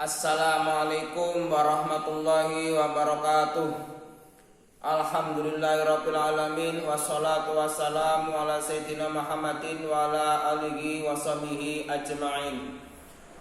Assalamualaikum warahmatullahi wabarakatuh. Alhamdulillahirabbil alamin wassalatu wassalamu ala sayyidina Muhammadin wa ala alihi washabihi ajmain.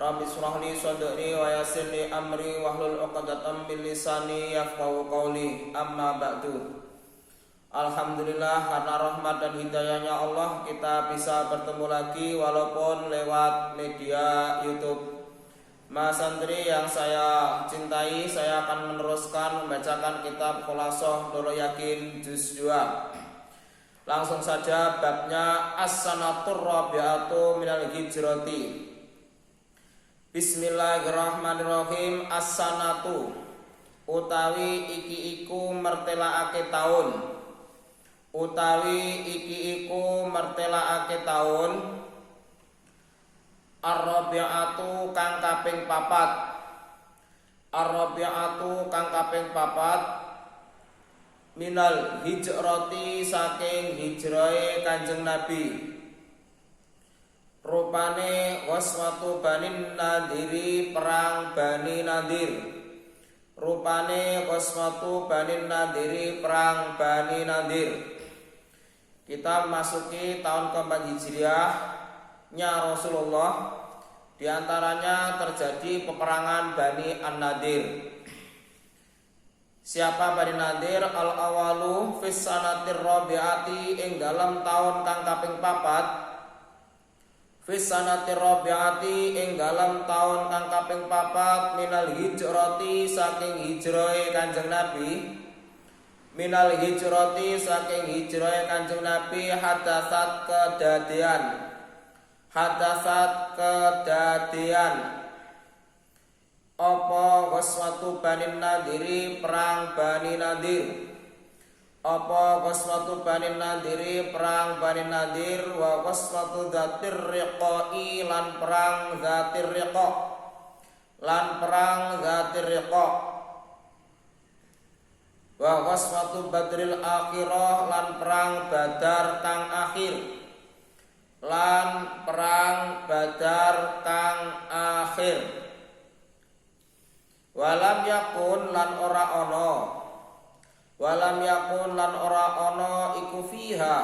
Rabbi shrah li sadri wa yassir li amri wahlul 'uqdatam min lisani yafqahu qawli. Amma ba'du. Alhamdulillah, karena rahmat dan hidayahnya Allah kita bisa bertemu lagi walaupun lewat media YouTube. Mas santri yang saya cintai, saya akan meneruskan membacakan kitab Khulasoh Nurul Yakin juz 2. Langsung saja babnya As-sanatur rabi'atu minal hijrati. Bismillahirrahmanirrahim. As-sanatu utawi iki iku mertelaake taun. Utawi iki iku mertelaake taun. Ar-rabi'atu kang kaping 4. Ar-rabi'atu kang kaping 4 minal hijrati saking hijrahe Kanjeng Nabi. Rupane waswatu Bani Nadiri, perang Bani Nadir. Rupane waswatu Bani Nadiri, perang Bani Nadir. Kita memasuki tahun keempat Hijriah nya Rasulullah. Di antaranya terjadi peperangan Bani An-Nadir. Siapa Bani Nadir? Al-awalu fis sanatir rabi'ati, ing dalam tahun kang kaping 4. Fis sanatir rabi'ati, ing dalam tahun kang kaping 4 minal hijrati saking hijrahe Kanjeng Nabi. Minal hijrati saking hijrahe Kanjeng Nabi hadatsat kedadian. Hadasat kedadian apa ghazwatu Bani Nadiri, perang Bani Nadir. Apa ghazwatu Bani Nadiri, perang Bani Nadir. Wa ghazwatu Dzatir Riqai, lan perang Dzatir Riqa. Lan perang Dzatir Riqa. Wa ghazwatu Badril Akhirah, lan perang Badar kang akhir. Lan perang Badar kang akhir. Walam yakun lan ora ana. Walam yakun lan ora ana iku fiha.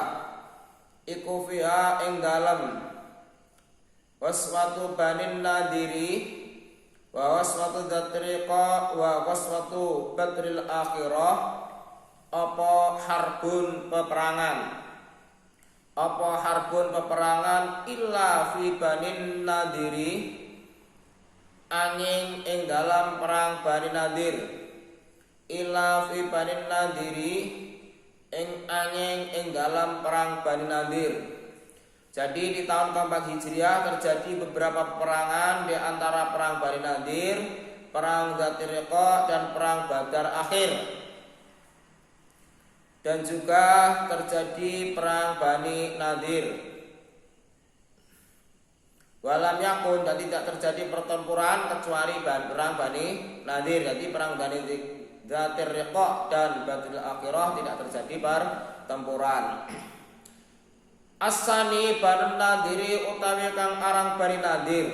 Iku fiha ing dalem waswatu Bani Nadiri wa waswatu Dzatriqa wa waswatu Badril Akhirah apa harbun peperangan. Apa harbun peperangan illa fi Bani Nadiri, angin ing dalam perang Bani Nadir. Illa fi Bani Nadiri, ing angin ing dalam perang Bani Nadir. Jadi di tahun keempat Hijriah terjadi beberapa peperangan, di antara perang Bani Nadir, perang Dzatir Riqa, dan perang Badar akhir. Dan juga terjadi perang Bani Nadir. Walam yakun, dan tidak terjadi pertempuran kecuali perang Bani Nadir. Jadi perang Bani Dzatir Riqa dan Badril Akhirah tidak terjadi pertempuran. As-sani Bani Nadiri, utawi kang aran Bani Nadir.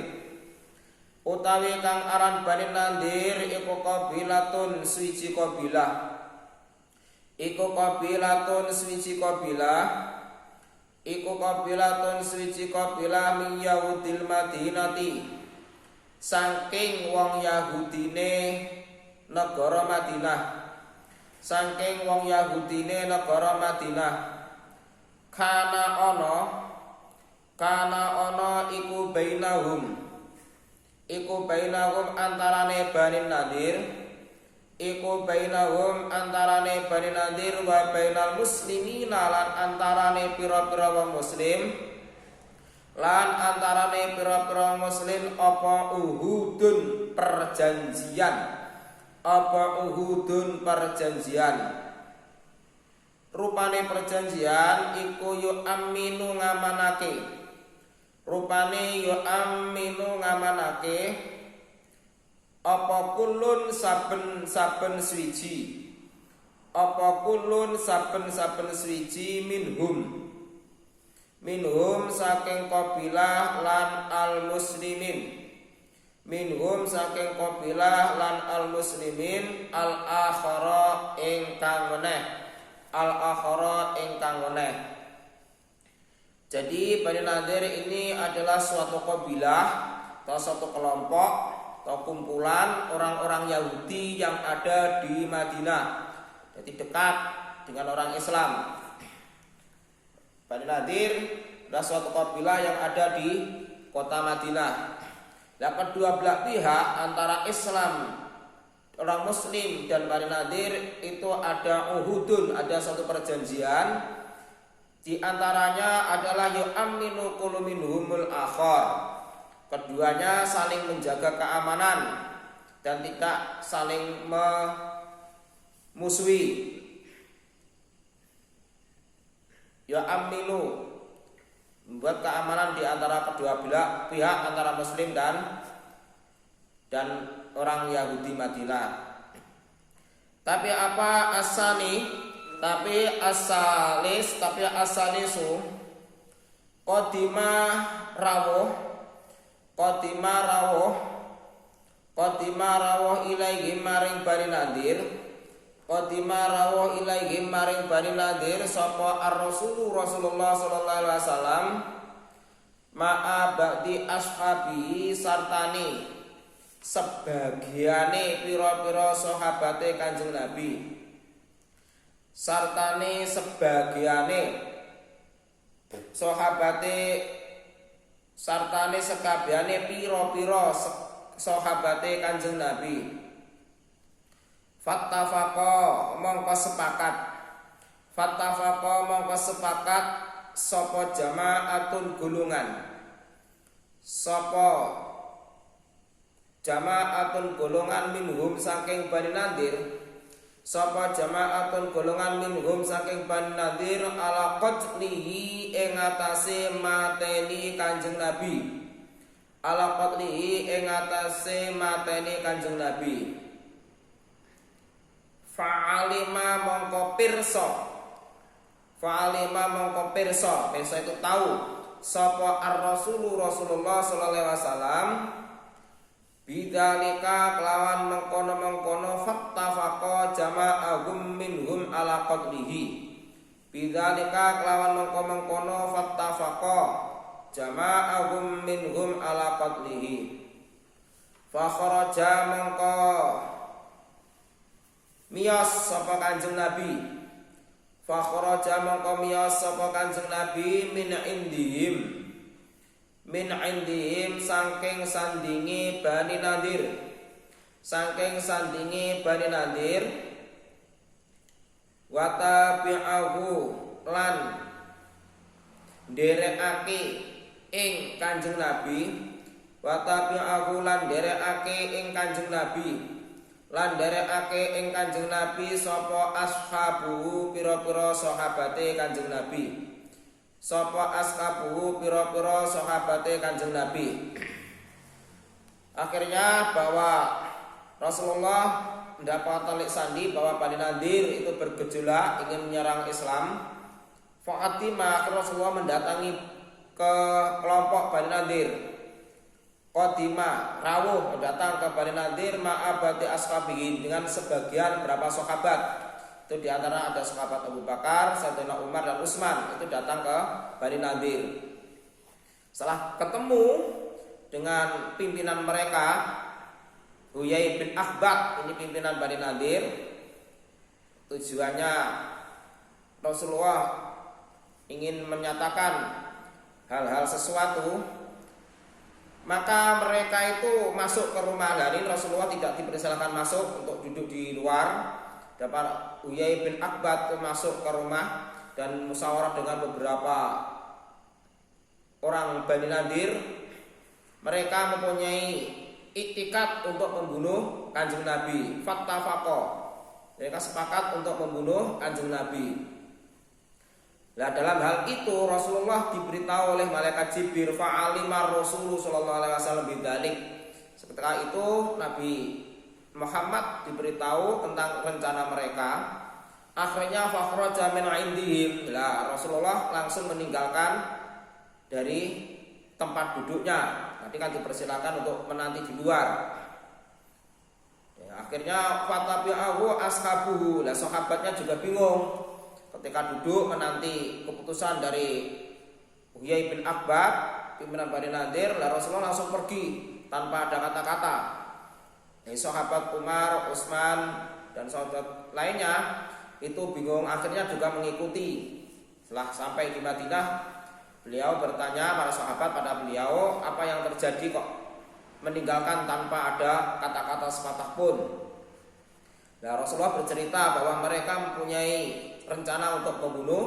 Utawi kang aran Bani Nadir iku qabilatun suci qabilah. Iku qabilatun suci qabilah. Iku qabilatun suci qabilah min Yahudil Madinati, saking wong Yahudine negara Madinah. Saking wong Yahudine negara Madinah. Kana ana iku bainahum. Iku bainahum antarane Bani Nadir. Iku bainahum antarane Bani Nadir wa bainal muslimina, lan antarane pira-pira wong muslim. Lan antarane pira-pira muslim apa uhudun perjanjian. Apa uhudun perjanjian. Rupane perjanjian iku yu'aminu ngamanake. Rupane yu'aminu ngamanake apa kulun saben-saben swiji. Apa kulun saben-saben swiji minhum saking qabilah lan al muslimin minhum saking qabilah lan al muslimin al akhara ingkang meneh. Jadi Bani Nadir ini adalah suatu qabilah atau suatu kelompok atau kumpulan orang-orang Yahudi yang ada di Madinah. Jadi dekat dengan orang Islam. Bani Nadir adalah suatu qabilah yang ada di kota Madinah. Dan kedua belah pihak antara Islam, orang Muslim dan Bani Nadir itu ada uhudun, ada satu perjanjian. Di antaranya adalah yu'amminu kullu minhumul akhar. Keduanya saling menjaga keamanan dan tidak saling memusuhi. Yu'amminu, membuat keamanan di antara kedua belah pihak antara Muslim dan orang Yahudi Madinah. Tapi apa asani? Tapi asalisu Qadima rawuh ilaihim maring Bani Nadir sapa Rasulullah sallallahu alaihi wasallam ma'a ba'di ashabi sartani sebagiane pira-pira sahabate Kanjeng Nabi. Sartane sebagiane sahabate sartane sekabehane pira-pira sahabate Kanjeng Nabi. Fattafaqa mongko sepakat sapa jama'atun golongan minhum saking Bani Nadir. Sapa jama'atun golongan minhum saking Bani Nadir ala qatlihi ing atase mateni Kanjeng Nabi. Fa'alima mongko pirsa itu tahu sapa Rasulullah sallallahu alaihi wasallam bidzalika kelawan mengkono fattafaqa jama'ahum minhum ala qatlihi. Bidzalika kelawan mengkono fattafaqa jama'ahum minhum ala qatlihi. Fa kharaja mongko miyas sapa Kanjeng Nabi. Fa kharaja mongko miyas sapa Kanjeng Nabi min indihim saking sandingi Bani Nadir wa tabi'ahu lan nderekake ing Kanjeng Nabi lan nderekake ing Kanjeng Nabi sapa ashabu pira-pira sahabate Kanjeng Nabi. Akhirnya bahwa Rasulullah mendapat talik sandi bahwa Bani Nadir itu bergejolak ingin menyerang Islam. Fatima Rasulullah mendatangi ke kelompok Bani Nadir. Qadima rawuh datang ke Bani Nadir ma'abati ashabihin dengan sebagian berapa sahabat. Itu diantara ada sahabat Abu Bakar, Sayyidina Umar dan Utsman itu datang ke Bani Nadir. Setelah ketemu dengan pimpinan mereka, Huyai bin Akhbat, ini pimpinan Bani Nadir. Tujuannya Rasulullah ingin menyatakan hal-hal sesuatu. Maka mereka itu masuk ke rumah Lain. Rasulullah tidak dipersilakan masuk untuk duduk di luar. Dapat Huyai bin Akhbat masuk ke rumah dan musyawarah dengan beberapa orang Bani Nadir. Mereka mempunyai iktikad untuk membunuh Kanjeng Nabi. Fattafaqa, mereka sepakat untuk membunuh Kanjeng Nabi. Nah, dalam hal itu Rasulullah diberitahu oleh malaikat Jibril fa'alima Rasulullah sallallahu alaihi wasallam bidzalik. Seketika itu Nabi Muhammad diberitahu tentang rencana mereka. Akhirnya fakhraja min indihim. Lah Rasulullah langsung meninggalkan dari tempat duduknya. Nah, Berarti kan dipersilakan untuk menanti di luar. Ya, akhirnya fatabi'ahu ashabuhu. Lah sahabatnya juga bingung ketika duduk menanti keputusan dari Huyai bin Akhbat, pimpinan Bani Nadir. Lah Rasulullah langsung pergi tanpa ada kata-kata. Sahabat Umar, Utsman dan sahabat lainnya itu bingung, akhirnya juga mengikuti. Setelah sampai di Madinah, beliau bertanya para sahabat pada beliau, apa yang terjadi kok meninggalkan tanpa ada kata-kata sepatah pun. Nah, Rasulullah bercerita bahwa mereka mempunyai rencana untuk membunuh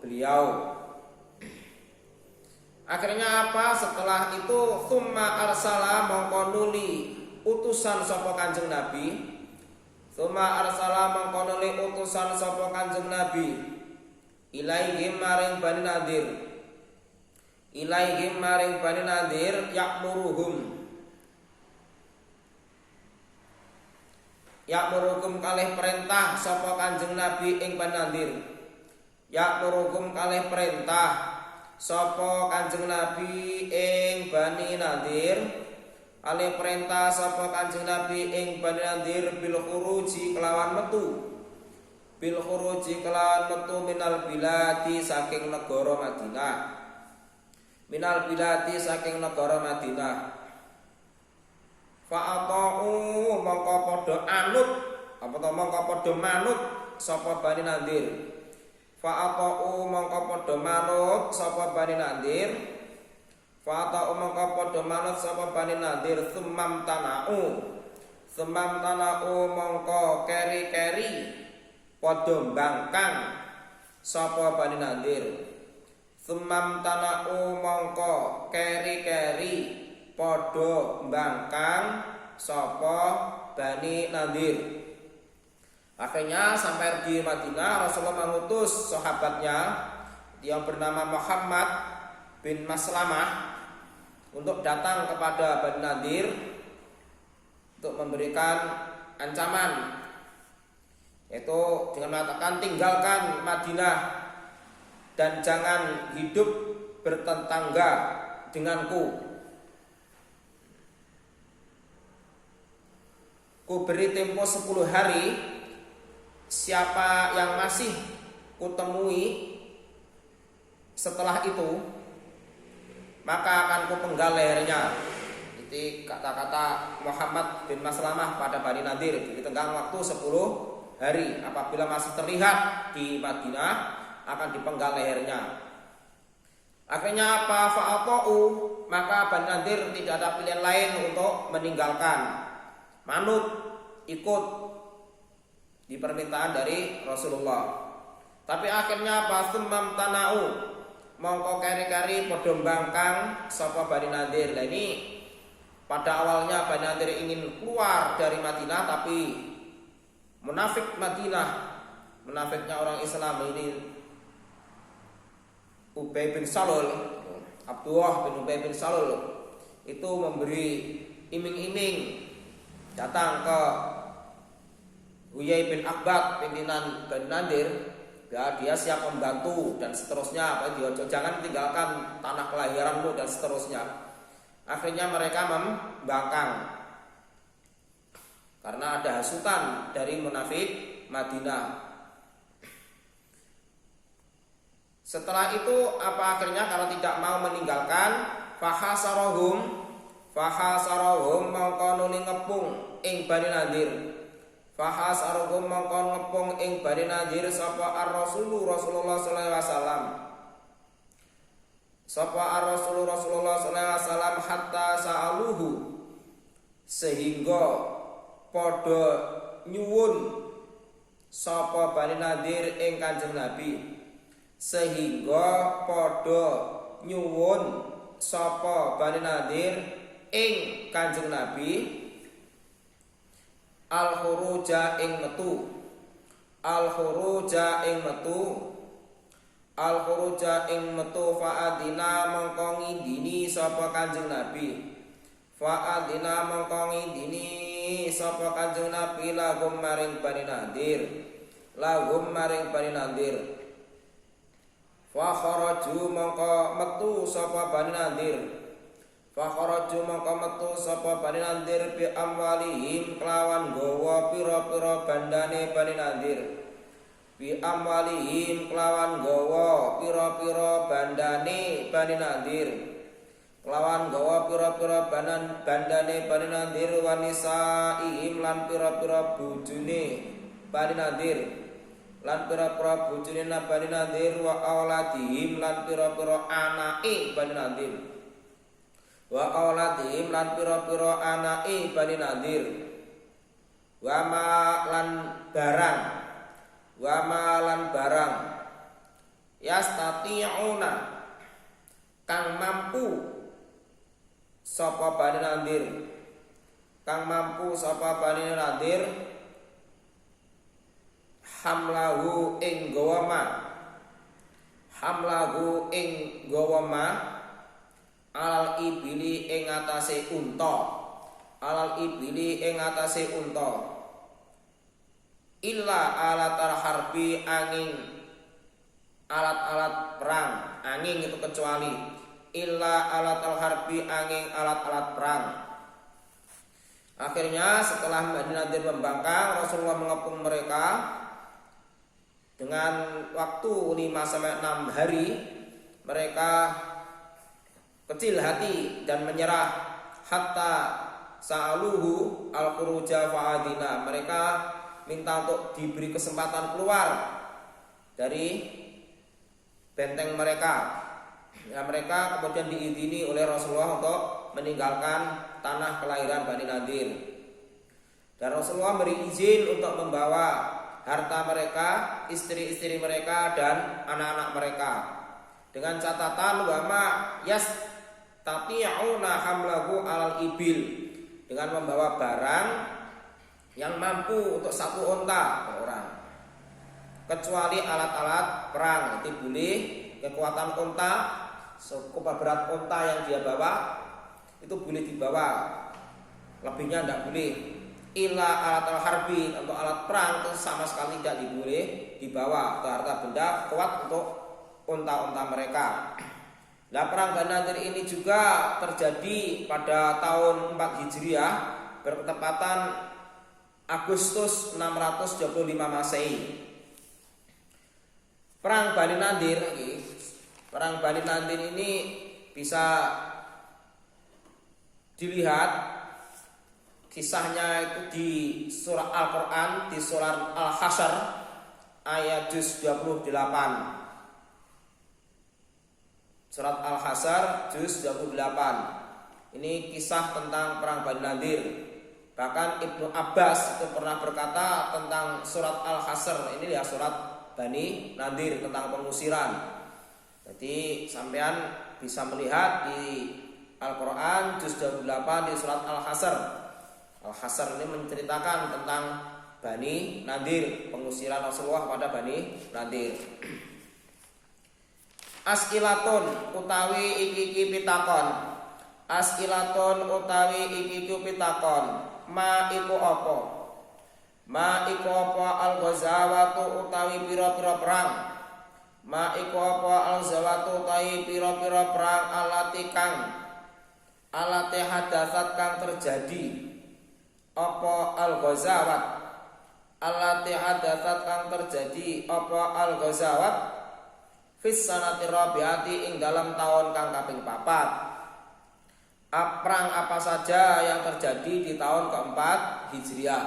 beliau. Akhirnya apa? Setelah itu tsumma arsala mongko nuli utusan sapa Kanjeng Nabi. Tsumma arsala mongko nuli utusan sapa Kanjeng Nabi ilaihim maring Bani Nadir. Ilaihim maring Bani Nadir Ya'muruhum kalih perintah sapa Kanjeng Nabi ing Bani Nadir. Ya'muruhum kalih perintah sapa Kanjeng Nabi ing Bani Nadir. Kalih perintah sapa Kanjeng Nabi ing Bani Nadir bil khuruji kelawan metu. Bil khuruji kelawan metu minal biladi saking negara Madinah. Minal biladi saking negara Madinah. Fa'ata'u mongko padha anut apa to mongko padha manut sapa Bani Nadir. Fa'ata'u mongko padha manut sapa Bani Nadir. Fa'ata'u mongko padha manut sapa Bani Nadir. Summam tana'u mongko keri-keri padha mbangkang sapa Bani Nadir. Summam tana'u mongko keri-keri padha mbangkang sapa Bani Nadir. Akhirnya sampai di Madinah, Rasulullah mengutus sahabatnya yang bernama Muhammad bin Maslamah untuk datang kepada Bani Nadir untuk memberikan ancaman, yaitu dengan mengatakan tinggalkan Madinah dan jangan hidup bertetangga denganku. Ku beri tempo 10 hari. Siapa yang masih kutemui setelah itu, maka akan kupenggal lehernya. Itu kata-kata Muhammad bin Maslamah pada Bani Nadir. Di tenggang waktu 10 hari. Apabila masih terlihat di Madinah, akan dipenggal lehernya. Akhirnya apa? Fa'ata'u, maka Bani Nadir tidak ada pilihan lain untuk meninggalkan, manut, ikut di permintaan dari Rasulullah. Tapi akhirnya apa? Summam tana'u, mongko kari-kari padha mbangkang sapa Bani Nadir. Nah, ini pada awalnya Bani Nadir ingin keluar dari Madinah, tapi munafik Madinah, munafiknya orang Islam ini, Ubay bin Salul, Abdullah bin Ubay bin Salul, itu memberi iming-iming datang ke Huyai bin Akhbat, pimpinan Bani Nadir, ya, dia siap membantu dan seterusnya. Jangan tinggalkan tanah kelahiranmu dan seterusnya. Akhirnya mereka membangkang karena ada hasutan dari munafik Madinah. Setelah itu apa akhirnya? Karena tidak mau meninggalkan, fahasarohum mongko nuli ngepung ing Bani Nadir. Fahasarohum mongko ngepung ing Bani Nadir sapa Rasulullah sallallahu alaihi wasallam. Sapa Rasulullah sallallahu alaihi wasallam hatta sa'aluhu, sehingga padha nyuwun sapa Bani Nadir ing Kanjeng Nabi. Sehingga padha nyuwun sapa Bani Nadir ing Kanjeng Nabi al-khuruja ing metu. Al-khuruja ing metu fa'adina mongko ngidini sapa Kanjeng Nabi. Fa'adina mongko ngidini sapa Kanjeng Nabi lahum maring Bani Nadir. Fa kharaju mongko metu sapa Bani Nadir. Fa kharaju mongko metu sapa Bani Nadir bi amwalihim kelawan gawa pira-pira bandane Bani Nadir. Bi amwalihim kelawan gawa pira-pira bandane Bani Nadir. Kelawan gawa pira-pira bandane Bani Nadir wa nisaihim lan pira-pira bojone Bani Nadir. Lan pira-pira bojone Bani Nadir wa auladihim lan pira-pira anake Bani Nadir. Wa auladihim lan pira-pira anake Bani Nadir. Wa ma lan barang yastati'una kang mampu sapa Bani Nadir, kang mampu sapa Bani Nadir hamlahu ing gawa ma alal ibili ing atase unta illa alatal harbi angin alat-alat perang angin itu kecuali illa alatal harbi angin alat-alat perang. Akhirnya setelah Bani Nadir membangkang, Rasulullah mengepung mereka dengan waktu 5-6 hari. Mereka kecil hati dan menyerah hatta sa'aluhu al-khuruja fa'adina. Mereka minta untuk diberi kesempatan keluar dari benteng mereka. Ya, mereka kemudian diizini oleh Rasulullah untuk meninggalkan tanah kelahiran Bani Nadir. Dan Rasulullah beri izin untuk membawa harta mereka, istri-istri mereka dan anak-anak mereka. Dengan catatan wama yastati'una hamlahu alal ibil, dengan membawa barang yang mampu untuk satu unta per orang, kecuali alat-alat perang. Itu boleh kekuatan unta, sekupa berat unta yang dia bawa itu boleh dibawa, lebihnya tidak boleh. Illa alat harbi, untuk alat perang itu sama sekali tidak boleh dibawa, atau harta benda kuat untuk unta-unta mereka. Nah, perang Bani Nadir ini juga terjadi pada tahun 4 Hijriah, bertepatan Agustus 625 Masehi. Perang Bani Nadir ini bisa dilihat kisahnya itu di surah Al-Quran, di surah Al-Hasyr ayat juz 28. Surat Al-Hasyr juz 28. Ini kisah tentang perang Bani Nadir. Bahkan Ibnu Abbas itu pernah berkata tentang surat Al-Hasyr, ini ya surat Bani Nadir tentang pengusiran. Jadi sampean bisa melihat di Al-Quran juz 28 di surat Al-Hasyr. Al-Hasyr ini menceritakan tentang Bani Nadir, pengusiran Rasulullah pada Bani Nadir. As'ilatun utawi iki pitakon. As'ilatun utawi iki pitakon. Ma iku apa? Ma iku apa al-ghazawatu utawi pira-pira perang. Ma iku apa al-ghazawatu utawi pira-pira perang alate hadatsat kang terjadi. Apa al-ghazawat? Alate hadatsat kang terjadi apa al-ghazawat? Fis sanati rabiati ing dalam tahun kang kaping 4. Perang apa saja yang terjadi di tahun keempat Hijriah.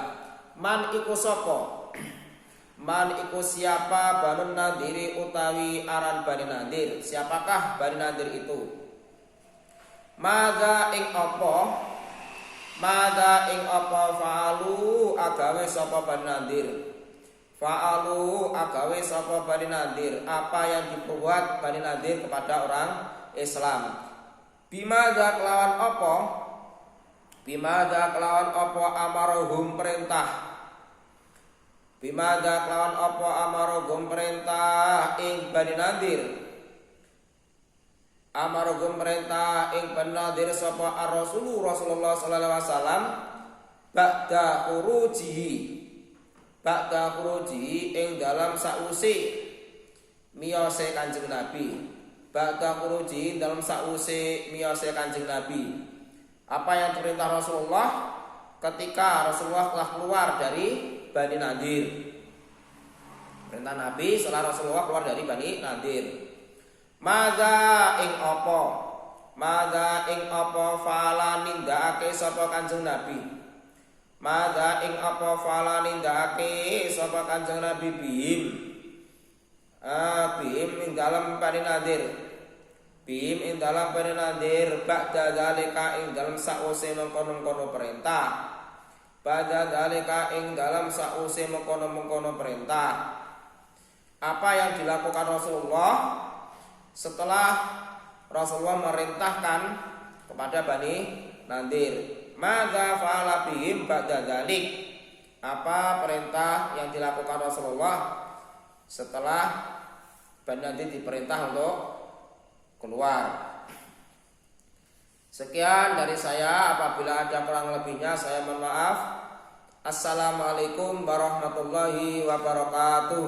Man iku sapa? Man iku siapa Bani Nadiri utawi aran Bani Nadir. Siapakah Bani Nadir itu? Mada ing apa fa'alu agawe sapa Bani Nadir. Fa'alu agawe sapa Bani Nadir, apa yang diperbuat Bani Nadir kepada orang Islam. Bimada kelawan apa amarohum perintah. Bimada kelawan apa amarohum perintah ing Bani Nadir. Amarohum perintah ing Bani Nadir sapa Rasulullah sallallahu alaihi wasallam ba'da khuruji ing dalam sausi miyose Kanjeng Nabi. ba'da khuruji dalam sause miyose Kanjeng Nabi. Apa yang diperintah Rasulullah ketika Rasulullah telah keluar dari Bani Nadir. Perintah Nabi setelah Rasulullah keluar dari Bani Nadir. Madza ing apa fala nindakake sapa Kanjeng Nabi. Madza ing apa fala nindakake sapa Kanjeng Nabi bihim ing dalam Bani Nadir. Bihim ing dalam Bani Nadir ba'da zalika ing dalam sause mengkono-mengkono perintah. Ba'da zalika ing dalam sause mengkono-mengkono perintah. Apa yang dilakukan Rasulullah setelah Rasulullah merintahkan kepada Bani Nadir. Madza fa'ala bihim ba'da dzalik. Apa perintah yang dilakukan Rasulullah setelah Bani Nadir diperintah untuk keluar. Sekian dari saya, apabila ada kurang lebihnya saya mohon maaf. Assalamualaikum warahmatullahi wabarakatuh.